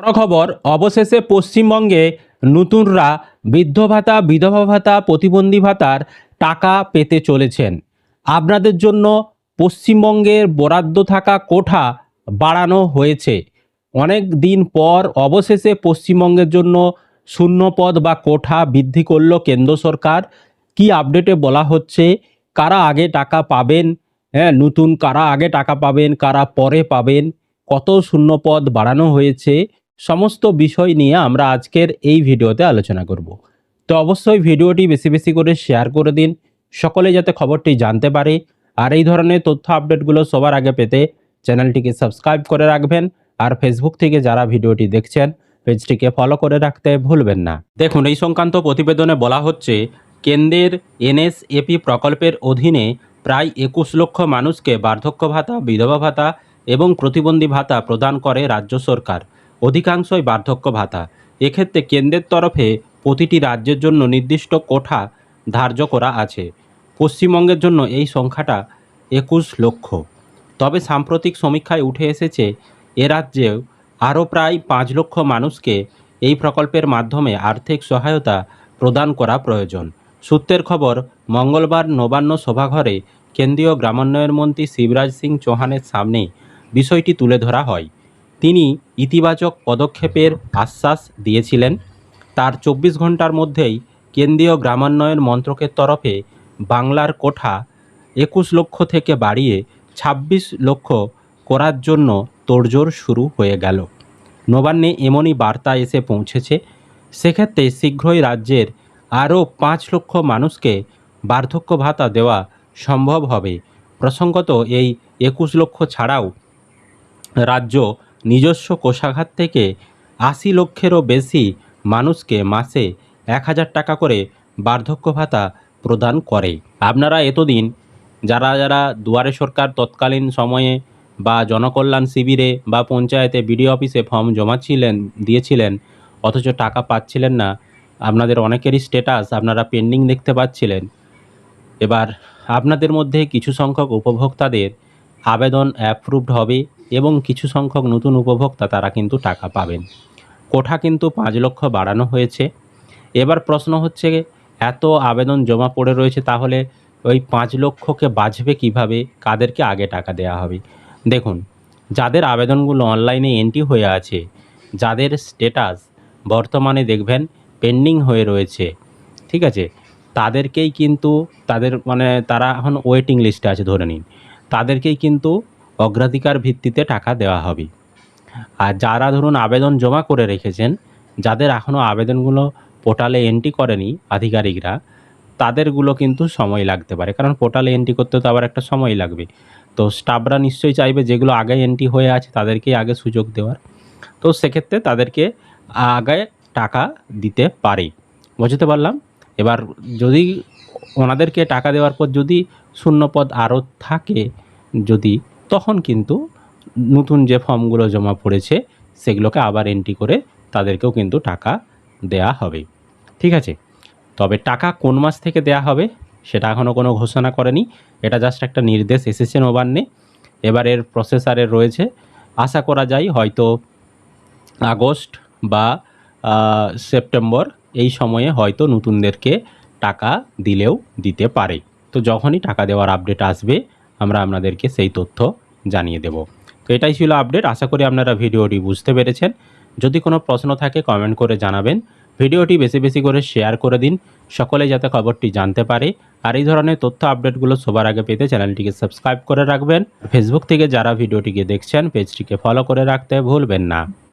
বড় খবর, অবশেষে পশ্চিমবঙ্গে নতুনরা বৃদ্ধ ভাতা, বিধবা ভাতা, প্রতিবন্ধী ভাতার টাকা পেতে চলেছেন। আপনাদের জন্য পশ্চিমবঙ্গের বরাদ্দ থাকা কোঠা বাড়ানো হয়েছে। অনেক দিন পর অবশেষে পশ্চিমবঙ্গের জন্য শূন্য পদ বা কোঠা বৃদ্ধি করল কেন্দ্র সরকার। কি আপডেটে বলা হচ্ছে, কারা আগে টাকা পাবেন, নতুন কারা আগে টাকা পাবেন, কারা পরে পাবেন, কত শূন্য পদ বাড়ানো হয়েছে, সমস্ত বিষয় নিয়ে আমরা আজকের এই ভিডিওতে আলোচনা করব। তো অবশ্যই ভিডিওটি বেশি বেশি করে শেয়ার করে দিন, সকলে যাতে খবরটি জানতে পারে। আর এই ধরনের তথ্য আপডেটগুলো সবার আগে পেতে চ্যানেলটিকে সাবস্ক্রাইব করে রাখবেন। আর ফেসবুক থেকে যারা ভিডিওটি দেখছেন পেজটিকে ফলো করে রাখতে ভুলবেন না। দেখুন, এই সংক্রান্ত প্রতিবেদনে বলা হচ্ছে, কেন্দ্রের এনএসএপি প্রকল্পের অধীনে প্রায় 21 লক্ষ মানুষকে বার্ধক্য ভাতা, বিধবা ভাতা এবং প্রতিবন্ধী ভাতা প্রদান করে রাজ্য সরকার, অধিকাংশই বার্ধক্য ভাতা। এক্ষেত্রে কেন্দ্রের তরফে প্রতিটি রাজ্যের জন্য নির্দিষ্ট কোঠা ধার্য করা আছে। পশ্চিমবঙ্গের জন্য এই সংখ্যাটা 21 লক্ষ। তবে সাম্প্রতিক সমীক্ষায় উঠে এসেছে, এ রাজ্যেও আরও প্রায় 5 লক্ষ মানুষকে এই প্রকল্পের মাধ্যমে আর্থিক সহায়তা প্রদান করা প্রয়োজন। সূত্রের খবর, মঙ্গলবার নবান্ন সভাঘরে কেন্দ্রীয় গ্রামোন্নয়ন মন্ত্রী শিবরাজ সিং চৌহানের সামনে বিষয়টি তুলে ধরা হয়। তিনি ইতিবাচক পদক্ষেপের আশ্বাস দিয়েছিলেন। তার 24 ঘন্টার মধ্যেই কেন্দ্রীয় গ্রামোন্নয়ন মন্ত্রকের তরফে বাংলার কোঠা 21 লক্ষ থেকে বাড়িয়ে 26 লক্ষ করার জন্য তোড়জোড় শুরু হয়ে গেল। নবান্নে এমনই বার্তা এসে পৌঁছেছে। সেক্ষেত্রে শীঘ্রই রাজ্যের আরও 5 লক্ষ মানুষকে বার্ধক্য ভাতা দেওয়া সম্ভব হবে। প্রসঙ্গত, এই 21 লক্ষ ছাড়াও রাজ্য নিজস্ব কোষাগার থেকে 80 লক্ষেরও বেশি মানুষকে মাসে 1000 টাকা করে বার্ধক্য ভাতা প্রদান করে। আপনারা এতদিন যারা যারা দুয়ারে সরকার তৎকালীন সময়ে বা জনকল্যাণ শিবিরে বা পঞ্চায়েতে বিডিও অফিসে ফর্ম দিয়েছিলেন, অথচ টাকা পাচ্ছিলেন না, আপনাদের অনেকেরই স্ট্যাটাস আপনারা পেন্ডিং দেখতে পাচ্ছিলেন। এবার আপনাদের মধ্যে কিছু সংখ্যক উপভোক্তাদের আবেদন অ্যাপ্রুভড হবে এবং কিছু সংখ্যক নতুন উপভোক্তা তারা কিন্তু টাকা পাবেন। কোঠা কিন্তু 5 লক্ষ বাড়ানো হয়েছে। এবার প্রশ্ন হচ্ছে, এত আবেদন জমা পড়ে রয়েছে, তাহলে ওই 5 লক্ষকে বাঁচবে কিভাবে, কাদেরকে আগে টাকা দেওয়া হবে? দেখুন, যাদের আবেদনগুলো অনলাইনে এন্ট্রি হয়ে আছে, যাদের স্ট্যাটাস বর্তমানে দেখবেন পেন্ডিং হয়ে রয়েছে, ঠিক আছে, তাদেরকেই কিন্তু তারা এখন ওয়েটিং লিস্টে আছে ধরে নিন, তাদেরকেই কিন্তু অগ্রাধিকার ভিত্তিতে টাকা দেওয়া হবে। আর যারা ধরুন আবেদন জমা করে রেখেছেন, যাদের এখনও আবেদনগুলো পোর্টালে এন্ট্রি করেনি আধিকারিকরা, তাদেরগুলো কিন্তু সময় লাগতে পারে, কারণ পোর্টালে এন্ট্রি করতে তো আবার একটা সময় লাগবে। তো স্টাফরা নিশ্চয়ই চাইবে যেগুলো আগে এন্ট্রি হয়ে আছে তাদেরকেই আগে সুযোগ দেওয়ার। তো সেক্ষেত্রে তাদেরকে আগে টাকা দিতে পারে। বুঝতে পারলাম। এবার যদি ওনাদেরকে টাকা দেওয়ার পর যদি শূন্যপদ আরও থাকে, তখন কিন্তু নতুন যে ফর্মগুলো জমা পড়েছে সেগুলোকে আবার এন্ট্রি করে তাদেরকেও কিন্তু টাকা দেয়া হবে। ঠিক আছে, তবে টাকা কোন মাস থেকে দেয়া হবে সেটা এখনও কোনো ঘোষণা করেনি। এটা জাস্ট একটা নির্দেশ এসেছে নবান্নে। এবার এর প্রসেসারে রয়েছে, আশা করা যায় হয়তো আগস্ট বা সেপ্টেম্বর এই সময়ে হয়তো নতুনদেরকে টাকা দিলেও দিতে পারে। তো যখনই টাকা দেওয়ার আপডেট আসবে আমরা আপনাদেরকে সেই তথ্য জানিয়ে দেব। তো এটাই ছিল আপডেট। আশা করি আপনারা ভিডিওটি বুঝতে পেরেছেন। যদি কোনো প্রশ্ন থাকে কমেন্ট করে জানাবেন। ভিডিওটি বেশি বেশি করে শেয়ার করে দিন, সকলে যাতে খবরটি জানতে পারে। আর এই ধরনের তথ্য আপডেটগুলো সবার আগে পেতে চ্যানেলটিকে সাবস্ক্রাইব করে রাখবেন। ফেসবুক থেকে যারা ভিডিওটিকে দেখছেন পেজটিকে ফলো করে রাখতে ভুলবেন না।